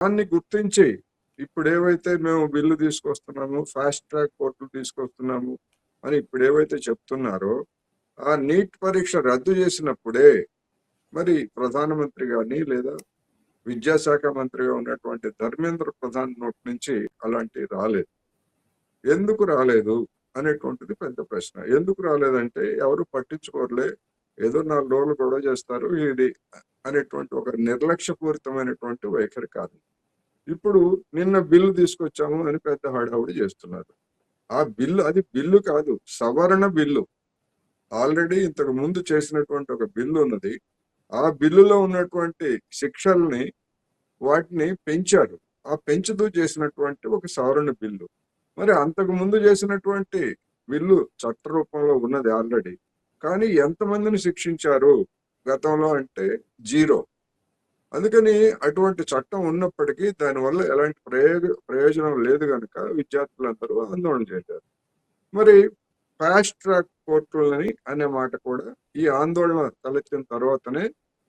దాన్ని గుర్తించి ఇప్పుడు ఏవైతే మేము బిల్లు తీసుకొస్తున్నాము, ఫాస్ట్ ట్రాక్ కోర్టులు తీసుకొస్తున్నాము అని ఇప్పుడు ఏవైతే చెప్తున్నారో, ఆ నీట్ పరీక్ష రద్దు చేసినప్పుడే మరి ప్రధానమంత్రి గాని లేదా విద్యాశాఖ మంత్రిగా ఉన్నటువంటి ధర్మేంద్ర ప్రధాన్ నోటి నుంచి అలాంటి రాలేదు. ఎందుకు రాలేదు అనేటువంటిది పెద్ద ప్రశ్న. ఎందుకు రాలేదంటే ఎవరు పట్టించుకోరులే, ఏదో 4 రోజులు గొడవ చేస్తారు ఇది అనేటువంటి ఒక నిర్లక్ష్యపూరితమైనటువంటి వైఖరి కాదు. ఇప్పుడు నిన్న బిల్లు తీసుకొచ్చాము అని పెద్ద హడావుడి చేస్తున్నారు. ఆ బిల్లు అది బిల్లు కాదు, సవరణ బిల్లు. ఆల్రెడీ ఇంతకు ముందు చేసినటువంటి ఒక బిల్లు ఉన్నది. ఆ బిల్లులో ఉన్నటువంటి శిక్షల్ని వాటిని పెంచారు. ఆ పెంచుతూ చేసినటువంటి ఒక సవరణ బిల్లు. మరి అంతకు ముందు చేసినటువంటి బిల్లు చట్ట రూపంలో ఉన్నది ఆల్రెడీ. కానీ ఎంతమందిని శిక్షించారు గతంలో అంటే 0. అందుకని అటువంటి చట్టం ఉన్నప్పటికీ దానివల్ల ఎలాంటి ప్రయోజనం లేదు కనుక విద్యార్థులందరూ ఆందోళన చేశారు. మరి ఫాస్ట్ ట్రాక్ కోర్టులని అనే మాట కూడా ఈ ఆందోళన తలెత్తిన తర్వాతనే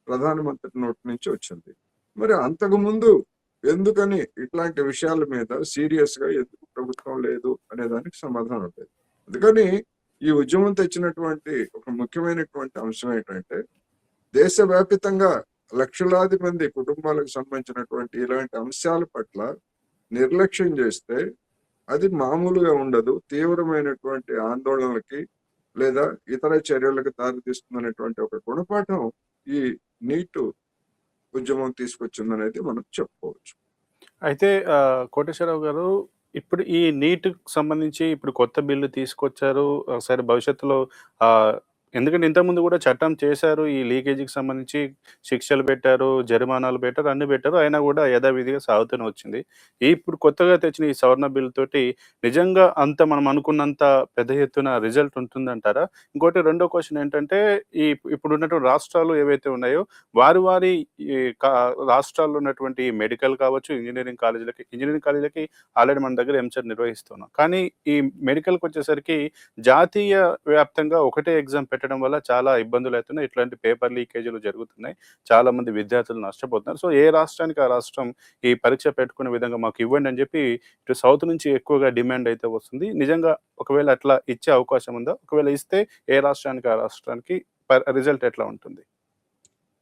ప్రధానమంత్రి నోటి నుంచి వచ్చింది. మరి అంతకు ముందు ఎందుకని ఇట్లాంటి విషయాల మీద సీరియస్ గా ఎందుకు ప్రభుత్వం లేదు అనే దానికి సమాధానం లేదు. అందుకని ఈ ఉద్యమం తెచ్చినటువంటి ఒక ముఖ్యమైనటువంటి అంశం ఏంటంటే, దేశవ్యాప్తంగా లక్షలాది మంది కుటుంబాలకు సంబంధించినటువంటి ఇలాంటి అంశాల పట్ల నిర్లక్ష్యం చేస్తే అది మామూలుగా ఉండదు, తీవ్రమైనటువంటి ఆందోళనలకి లేదా ఇతర చర్యలకు దారితీస్తుందనేటువంటి ఒక గుణపాఠం ఈ నీట్ ఉద్యమం తీసుకొచ్చిందనేది మనం చెప్పుకోవచ్చు. అయితే కోటేశ్వరరావు గారు, ఇప్పుడు ఈ నీట్‌కి సంబంధించి ఇప్పుడు కొత్త బిల్లు తీసుకొచ్చారు. సరే భవిష్యత్తులో ఎందుకంటే ఇంతకుముందు కూడా చట్టం చేశారు. ఈ లీకేజీకి సంబంధించి శిక్షలు పెట్టారు, జరిమానాలు పెట్టారు, అన్నీ పెట్టారు. అయినా కూడా యథావిధిగా సాగుతూనే వచ్చింది. ఇప్పుడు కొత్తగా తెచ్చిన ఈ సవరణ బిల్ తోటి నిజంగా అంత మనం అనుకున్నంత పెద్ద ఎత్తున రిజల్ట్ ఉంటుందంటారా? ఇంకోటి రెండో క్వెషన్ ఏంటంటే, ఇప్పుడున్నటువంటి రాష్ట్రాలు ఏవైతే ఉన్నాయో వారి ఈ రాష్ట్రాల్లో ఉన్నటువంటి మెడికల్ కావచ్చు, ఇంజినీరింగ్ కాలేజీలకి ఆల్రెడీ మన దగ్గర ఎంసెట్ నిర్వహిస్తున్నాం. కానీ ఈ మెడికల్‌కి వచ్చేసరికి జాతీయ వ్యాప్తంగా ఒకటే ఎగ్జామ్ పెట్టడం వల్ల చాలా ఇబ్బందులు అవుతున్నాయి. ఇట్లాంటి పేపర్ లీకేజీలు జరుగుతున్నాయి. చాలా మంది విద్యార్థులు నష్టపోతున్నారు. సో ఏ రాష్ట్రానికి ఆ రాష్ట్రం ఈ పరీక్ష పెట్టుకునే విధంగా మాకు ఇవ్వండి అని చెప్పి ఇటు సౌత్ నుంచి ఎక్కువగా డిమాండ్ అయితే వస్తుంది. నిజంగా ఒకవేళ అట్లా ఇచ్చే అవకాశం ఉందా? ఒకవేళ ఇస్తే ఏ రాష్ట్రానికి ఆ రాష్ట్రానికి రిజల్ట్ ఎట్లా ఉంటుంది?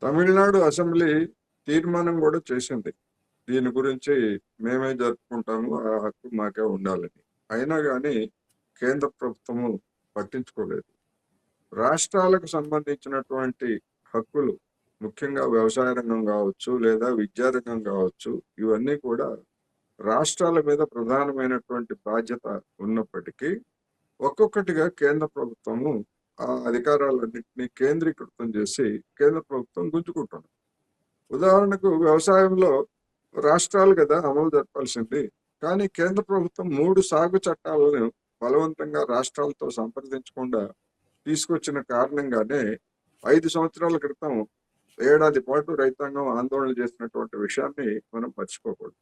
తమిళనాడు అసెంబ్లీ తీర్మానం కూడా చేసింది దీని గురించి, మేమే జరుపుకుంటాము, ఆ హక్కు మాకే ఉండాలని. అయినా కానీ కేంద్ర ప్రభుత్వము పట్టించుకోలేదు. రాష్ట్రాలకు సంబంధించినటువంటి హక్కులు, ముఖ్యంగా వ్యవసాయ రంగం కావచ్చు లేదా విద్యారంగం కావచ్చు, ఇవన్నీ కూడా రాష్ట్రాల మీద ప్రధానమైనటువంటి బాధ్యత ఉన్నప్పటికీ ఒక్కొక్కటిగా కేంద్ర ప్రభుత్వము ఆ అధికారాలన్నింటినీ కేంద్రీకృతం చేసి కేంద్ర ప్రభుత్వం గుంజుకుంటుంది. ఉదాహరణకు వ్యవసాయంలో రాష్ట్రాలు కదా అమలు జరపాల్సింది, కానీ కేంద్ర ప్రభుత్వం 3 సాగు చట్టాలను బలవంతంగా రాష్ట్రాలతో సంప్రదించకుండా తీసుకొచ్చిన కారణంగానే 5 సంవత్సరాల క్రితం ఏడాది పాటు రైతాంగం ఆందోళన చేసినటువంటి విషయాన్ని మనం మర్చిపోకూడదు.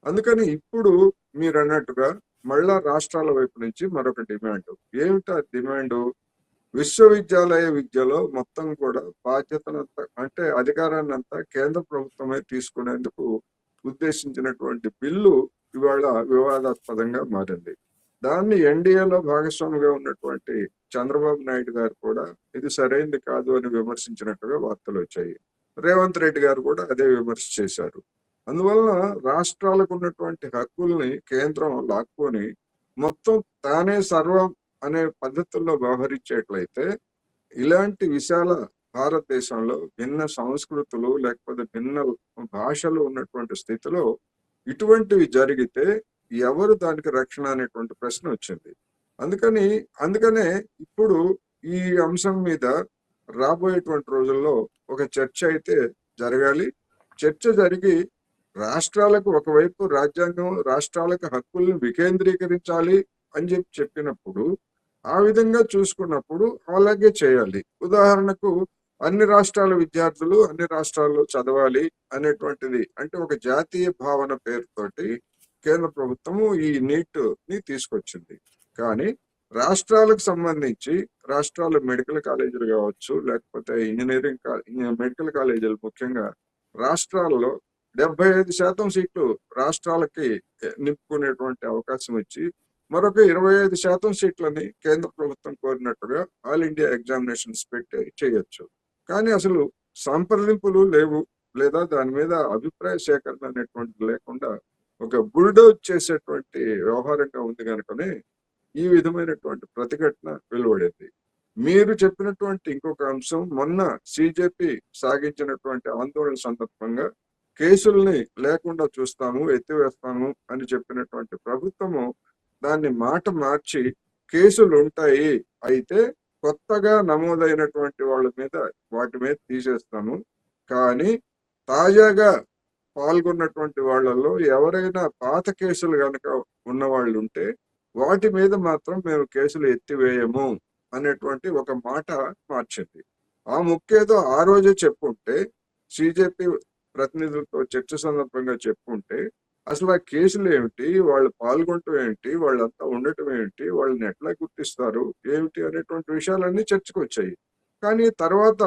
అందుకని ఇప్పుడు మీరు అన్నట్టుగా మళ్ళా రాష్ట్రాల వైపు నుంచి మరొక డిమాండ్. ఏమిటా డిమాండ్? విశ్వవిద్యాలయ విద్యలో మొత్తం కూడా బాధ్యతనంతా అంటే అధికారాన్ని అంతా కేంద్ర ప్రభుత్వమే తీసుకునేందుకు ఉద్దేశించినటువంటి బిల్లు ఇవాళ వివాదాస్పదంగా మారింది. దాన్ని ఎన్డీఏలో భాగస్వామిగా ఉన్నటువంటి చంద్రబాబు నాయుడు గారు కూడా ఇది సరైంది కాదు అని విమర్శించినట్టుగా వార్తలు వచ్చాయి. రేవంత్ రెడ్డి గారు కూడా అదే విమర్శ చేశారు. అందువలన రాష్ట్రాలకు ఉన్నటువంటి హక్కుల్ని కేంద్రం లాక్కొని మొత్తం తానే సర్వం అనే పద్ధతుల్లో వ్యవహరించేట్లయితే ఇలాంటి విశాల భారతదేశంలో భిన్న సంస్కృతులు లేకపోతే భిన్న భాషలు ఉన్నటువంటి స్థితిలో ఇటువంటివి జరిగితే ఎవరు దానికి రక్షణ అనేటువంటి ప్రశ్న వచ్చింది. అందుకనే ఇప్పుడు ఈ అంశం మీద రాబోయేటువంటి రోజుల్లో ఒక చర్చ అయితే జరగాలి. చర్చ జరిగి రాష్ట్రాలకు ఒకవైపు రాజ్యాంగం రాష్ట్రాలకు హక్కుల్ని వికేంద్రీకరించాలి అని చెప్పినప్పుడు ఆ విధంగా చూసుకున్నప్పుడు అలాగే చేయాలి. ఉదాహరణకు అన్ని రాష్ట్రాల విద్యార్థులు అన్ని రాష్ట్రాల్లో చదవాలి అనేటువంటిది అంటే ఒక జాతీయ భావన పేరుతోటి కేంద్ర ప్రభుత్వము ఈ నీట్ ని తీసుకొచ్చింది. కానీ రాష్ట్రాలకు సంబంధించి రాష్ట్రాల మెడికల్ కాలేజీలు కావచ్చు లేకపోతే ఇంజనీరింగ్ మెడికల్ కాలేజీలు ముఖ్యంగా రాష్ట్రాల్లో 75% సీట్లు రాష్ట్రాలకి నింపుకునేటువంటి అవకాశం ఇచ్చి మరొక 25% సీట్లని కేంద్ర ప్రభుత్వం కోరినట్టుగా ఆల్ ఇండియా ఎగ్జామినేషన్స్ పెట్టి చేయొచ్చు. కానీ అసలు సంప్రదింపులు లేవు, లేదా దాని మీద అభిప్రాయ సేకరణ అనేటువంటిది లేకుండా ఒక బుల్డోజ్ చేసేటువంటి వ్యవహారంగా ఉంది కనుకనే ఈ విధమైనటువంటి ప్రతిఘటన వెలువడింది. మీరు చెప్పినటువంటి ఇంకొక అంశం, మొన్న సిజేపి సాగించినటువంటి ఆందోళన సందర్భంగా కేసుల్ని లేకుండా చూస్తాము, ఎత్తివేస్తాము అని చెప్పినటువంటి ప్రభుత్వము దాన్ని మాట మార్చి కేసులు ఉంటాయి, అయితే కొత్తగా నమోదైనటువంటి వాళ్ళ మీద వాటి మీద తీసేస్తాము, కానీ తాజాగా పాల్గొన్నటువంటి వాళ్ళల్లో ఎవరైనా పాత కేసులు కనుక ఉన్న వాళ్ళు ఉంటే వాటి మీద మాత్రం మేము కేసులు ఎత్తివేయము అనేటువంటి ఒక మాట మార్చింది. ఆ ముక్కేదో ఆ రోజే చెప్పుంటే, సిజేపి ప్రతినిధులతో చర్చ సందర్భంగా చెప్పుంటే అసలు ఆ కేసులు ఏమిటి, వాళ్ళు పాల్గొనటం ఏంటి, వాళ్ళంతా ఉండటం ఏంటి, వాళ్ళని ఎట్లా గుర్తిస్తారు ఏమిటి అనేటువంటి విషయాలన్నీ చర్చకు వచ్చాయి. కానీ తర్వాత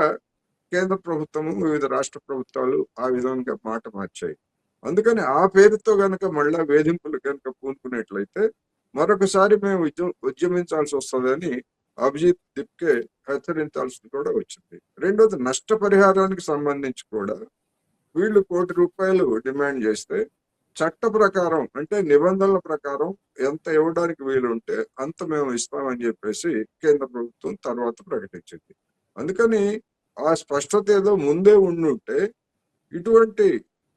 కేంద్ర ప్రభుత్వము, వివిధ రాష్ట్ర ప్రభుత్వాలు ఆ విధంగా మాట మార్చాయి. అందుకని ఆ పేరుతో గనక మళ్ళా వేధింపులు కనుక పూనుకునేట్లయితే మరొకసారి మేము ఉద్యమించాల్సి వస్తుందని అభిజిత్ దిప్కే హెచ్చరించాల్సి కూడా వచ్చింది. రెండోది, నష్టపరిహారానికి సంబంధించి కూడా వీళ్ళు ₹1,00,00,000 డిమాండ్ చేస్తే చట్ట ప్రకారం అంటే నిబంధనల ప్రకారం ఎంత ఇవ్వడానికి వీలుంటే అంత మేము ఇస్తామని చెప్పేసి కేంద్ర ప్రభుత్వం తర్వాత ప్రకటించింది. అందుకని ఆ స్పష్టత ఏదో ముందే ఉండుంటే ఇటువంటి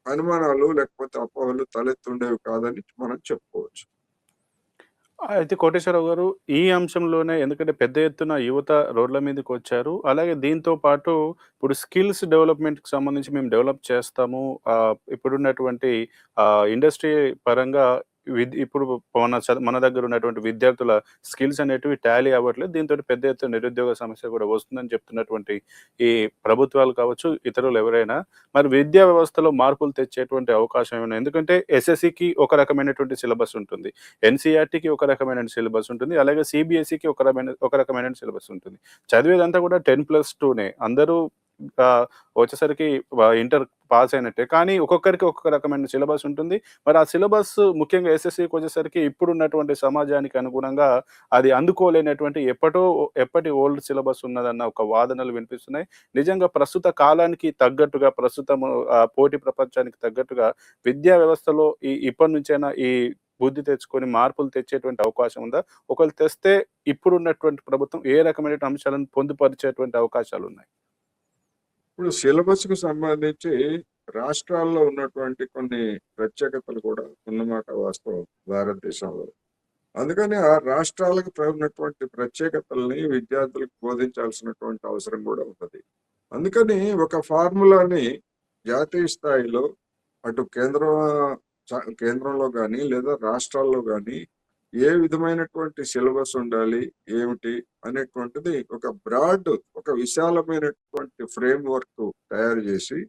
అనుమానాలు లేకపోతే అపోహలు తలెత్తుండేవి కాదని మనం చెప్పుకోవచ్చు. అయితే కోటేశ్వరరావు గారు, ఈ అంశంలోనే ఎందుకంటే పెద్ద ఎత్తున యువత రోడ్ల మీదకొచ్చారు. అలాగే దీంతో పాటు ఇప్పుడు స్కిల్స్ డెవలప్‌మెంట్‌కి సంబంధించి మేము డెవలప్ చేస్తాము. ఇప్పుడున్నటువంటి ఇండస్ట్రీ పరంగా ఇప్పుడు మన దగ్గర ఉన్నటువంటి విద్యార్థుల స్కిల్స్ అనేటివి టాలీ అవ్వట్లేదు. దీంతోటి పెద్ద ఎత్తున నిరుద్యోగ సమస్య కూడా వస్తుందని చెప్తున్నటువంటి ఈ ప్రభుత్వాలు కావచ్చు, ఇతరులు ఎవరైనా మరి విద్యా వ్యవస్థలో మార్పులు తెచ్చేటువంటి అవకాశం ఏమైనా, ఎందుకంటే ఎస్ఎస్‌సికి ఒక రకమైనటువంటి సిలబస్ ఉంటుంది. ఎన్‌సీఈఆర్‌టీకి ఒక రకమైన సిలబస్ ఉంటుంది. అలాగే సీబీఎస్ఈకి ఒక రకమైన సిలబస్ ఉంటుంది. చదివేదంతా కూడా 10+2నే. అందరూ వచ్చేసరికి ఇంటర్ పాస్ అయినట్టే. కానీ ఒక్కొక్కరికి ఒక్కొక్క రకమైన సిలబస్ ఉంటుంది. మరి ఆ సిలబస్ ముఖ్యంగా ఎస్ఎస్‌సికి వచ్చేసరికి ఇప్పుడున్నటువంటి సమాజానికి అనుగుణంగా అది అందుకోలేనటువంటి ఎప్పటి ఓల్డ్ సిలబస్ ఉన్నదన్న ఒక వాదనలు వినిపిస్తున్నాయి. నిజంగా ప్రస్తుత కాలానికి తగ్గట్టుగా, ప్రస్తుతము పోటీ ప్రపంచానికి తగ్గట్టుగా విద్యా వ్యవస్థలో ఇప్పటి నుంచైనా ఈ బుద్ధి తెచ్చుకొని మార్పులు తెచ్చేటువంటి అవకాశం ఉందా? ఒకవేళ తెస్తే ఇప్పుడున్నటువంటి ప్రభుత్వం ఏ రకమైన అంశాలను పొందుపరిచేటువంటి అవకాశాలున్నాయి? ఇప్పుడు సిలబస్ కు సంబంధించి రాష్ట్రాల్లో ఉన్నటువంటి కొన్ని ప్రత్యేకతలు కూడా ఉన్నమాట వాస్తవం భారతదేశంలో. అందుకని ఆ రాష్ట్రాలకు ఉన్నటువంటి ప్రత్యేకతల్ని విద్యార్థులకు బోధించాల్సినటువంటి అవసరం కూడా ఉన్నది. అందుకని ఒక ఫార్ములాని జాతీయ స్థాయిలో అటు కేంద్రంలో కానీ లేదా రాష్ట్రాల్లో కానీ ఏ విధమైనటువంటి సిలబస్ ఉండాలి ఏమిటి అనేటువంటిది ఒక విశాలమైనటువంటి ఫ్రేమ్ వర్క్ తయారు చేసి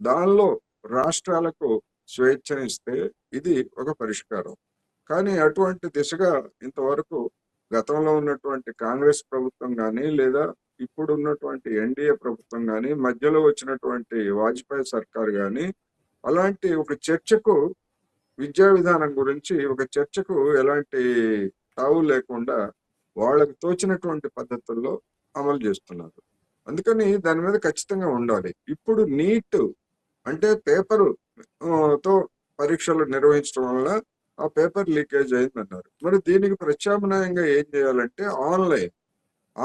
దానిలో రాష్ట్రాలకు స్వేచ్ఛనిస్తే ఇది ఒక పరిష్కారం. కానీ అటువంటి దిశగా ఇంతవరకు గతంలో ఉన్నటువంటి కాంగ్రెస్ ప్రభుత్వం కానీ లేదా ఇప్పుడు ఉన్నటువంటి ఎన్డీఏ ప్రభుత్వం కానీ మధ్యలో వచ్చినటువంటి వాజ్పేయి సర్కార్ కానీ అలాంటి ఒక చర్చకు, విద్యా విధానం గురించి ఒక చర్చకు ఎలాంటి తావు లేకుండా వాళ్ళకి తోచినటువంటి పద్ధతుల్లో అమలు చేస్తున్నారు. అందుకని దాని మీద ఖచ్చితంగా ఉండాలి. ఇప్పుడు నీట్ అంటే పేపరు తో పరీక్షలు నిర్వహించడం వల్ల ఆ పేపర్ లీకేజ్ అయిందన్నారు. మరి దీనికి ప్రత్యామ్నాయంగా ఏం చేయాలంటే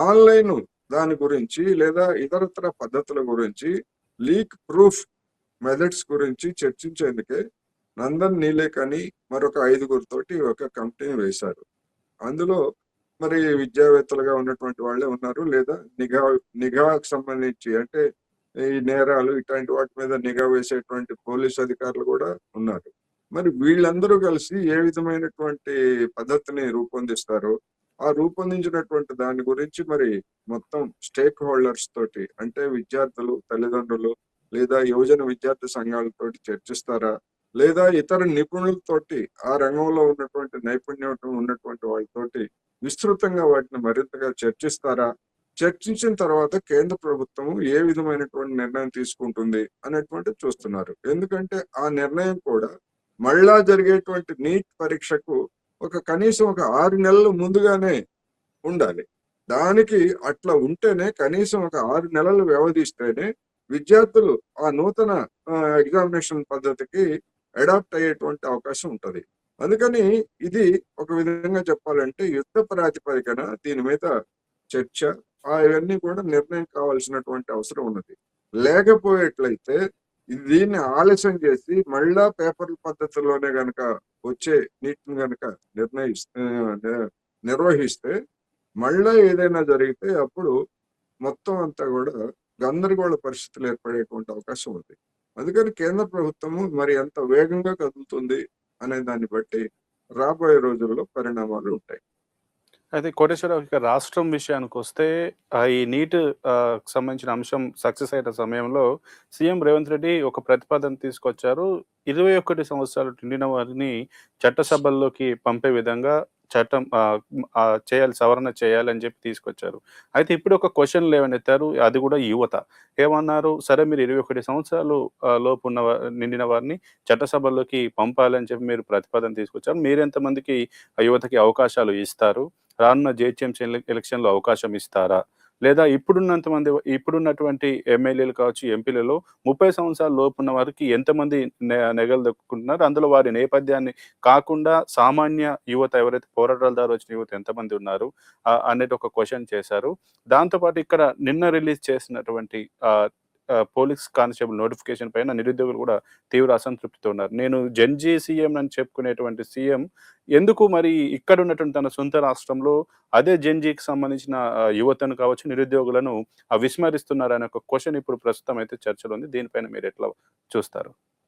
ఆన్లైన్ దాని గురించి లేదా ఇతరత్ర పద్ధతుల గురించి లీక్ ప్రూఫ్ మెథడ్స్ గురించి చర్చించేందుకే నందన్ నీలేక్ అని మరొక 5గురితోటి ఒక కమిటీని వేశారు. అందులో మరి విద్యావేత్తలుగా ఉన్నటువంటి వాళ్ళే ఉన్నారు, లేదా నిఘాకు సంబంధించి అంటే ఈ నేరాలు ఇట్లాంటి వాటి మీద నిఘా వేసేటువంటి పోలీస్ అధికారులు కూడా ఉన్నారు. మరి వీళ్ళందరూ కలిసి ఏ విధమైనటువంటి పద్ధతిని రూపొందిస్తారో ఆ రూపొందించినటువంటి దాని గురించి మరి మొత్తం స్టేక్ హోల్డర్స్ తోటి అంటే విద్యార్థులు, తల్లిదండ్రులు లేదా యువజన విద్యార్థి సంఘాలతోటి చర్చిస్తారా, లేదా ఇతర నిపుణులతోటి ఆ రంగంలో ఉన్నటువంటి నైపుణ్యం ఉన్నటువంటి వాళ్ళతోటి విస్తృతంగా వాటిని మరింతగా చర్చిస్తారా? చర్చించిన తర్వాత కేంద్ర ప్రభుత్వం ఏ విధమైనటువంటి నిర్ణయం తీసుకుంటుంది అనేటువంటిది చూస్తున్నారు. ఎందుకంటే ఆ నిర్ణయం కూడా మళ్ళా జరిగేటువంటి నీట్ పరీక్షకు కనీసం 6 నెలలు ముందుగానే ఉండాలి. దానికి అట్లా ఉంటేనే కనీసం 6 నెలలు వ్యవధిస్తేనే విద్యార్థులు ఆ నూతన ఎగ్జామినేషన్ పద్ధతికి అడాప్ట్ అయ్యేటువంటి అవకాశం ఉంటది. అందుకని ఇది ఒక విధంగా చెప్పాలంటే యుద్ధ ప్రాతిపదికన దీని మీద చర్చ ఇవన్నీ కూడా నిర్ణయం కావాల్సినటువంటి అవసరం ఉన్నది. లేకపోయేట్లయితే దీన్ని ఆలస్యం చేసి మళ్ళా పేపర్ల పద్ధతిలోనే గనక వచ్చే నీటిని గనక నిర్వహిస్తే మళ్ళా ఏదైనా జరిగితే అప్పుడు మొత్తం అంతా కూడా గందరగోళ పరిస్థితులు ఏర్పడేటువంటి అవకాశం ఉంది. అందుకని కేంద్ర ప్రభుత్వము మరి ఎంత వేగంగా కదులుతుంది అనే దాన్ని బట్టి రాబోయే రోజుల్లో పరిణామాలు ఉంటాయి. అయితే కోటేశ్వరరావు ఇక రాష్ట్రం విషయానికొస్తే ఈ నీట్ సంబంధించిన అంశం సక్సెస్ అయిన సమయంలో సీఎం రేవంత్ రెడ్డి ఒక ప్రతిపాదన తీసుకొచ్చారు. 21 సంవత్సరాలు నిండిన వారిని చట్టసభల్లోకి పంపే విధంగా చట్టం సవరణ చేయాలని చెప్పి తీసుకొచ్చారు. అయితే ఇప్పుడు ఒక క్వెషన్ లేవనెత్తారు. అది కూడా యువత. ఏమన్నారు? సరే మీరు 21 సంవత్సరాలు లోపు నిండిన వారిని చట్టసభల్లోకి పంపాలని చెప్పి మీరు ప్రతిపాదన తీసుకొచ్చారు. మీరెంతమందికి యువతకి అవకాశాలు ఇస్తారు? రానున్న జీహెచ్ఎంసీ ఎలక్షన్‌లో అవకాశం ఇస్తారా? లేదా ఇప్పుడున్నటువంటి ఎమ్మెల్యేలు కావచ్చు, ఎంపీలలో 30 సంవత్సరాల లోపున్న వారికి ఎంతమంది నెగలు దొక్కుకుంటున్నారు? అందులో వారి నేపథ్యాన్ని కాకుండా సామాన్య యువత ఎవరైతే పోరాటాల ద్వారా వచ్చిన యువత ఎంతమంది ఉన్నారు? అనేది ఒక క్వెషన్ చేశారు. దాంతో పాటు ఇక్కడ నిన్న రిలీజ్ చేసినటువంటి పోలీస్ కానిస్టేబుల్ నోటిఫికేషన్ పైన నిరుద్యోగులు కూడా తీవ్ర అసంతృప్తితో ఉన్నారు. నేను జెన్‌జీ సీఎం అని చెప్పుకునేటువంటి సీఎం ఎందుకు మరి ఇక్కడ ఉన్నటువంటి తన సొంత రాష్ట్రంలో అదే జెన్‌జీకి సంబంధించిన యువతను కావచ్చు, నిరుద్యోగులను విస్మరిస్తున్నారనే ఒక క్వెషన్ ఇప్పుడు ప్రస్తుతం అయితే చర్చలో ఉంది. దీనిపైన మీరు ఎట్లా చూస్తారు?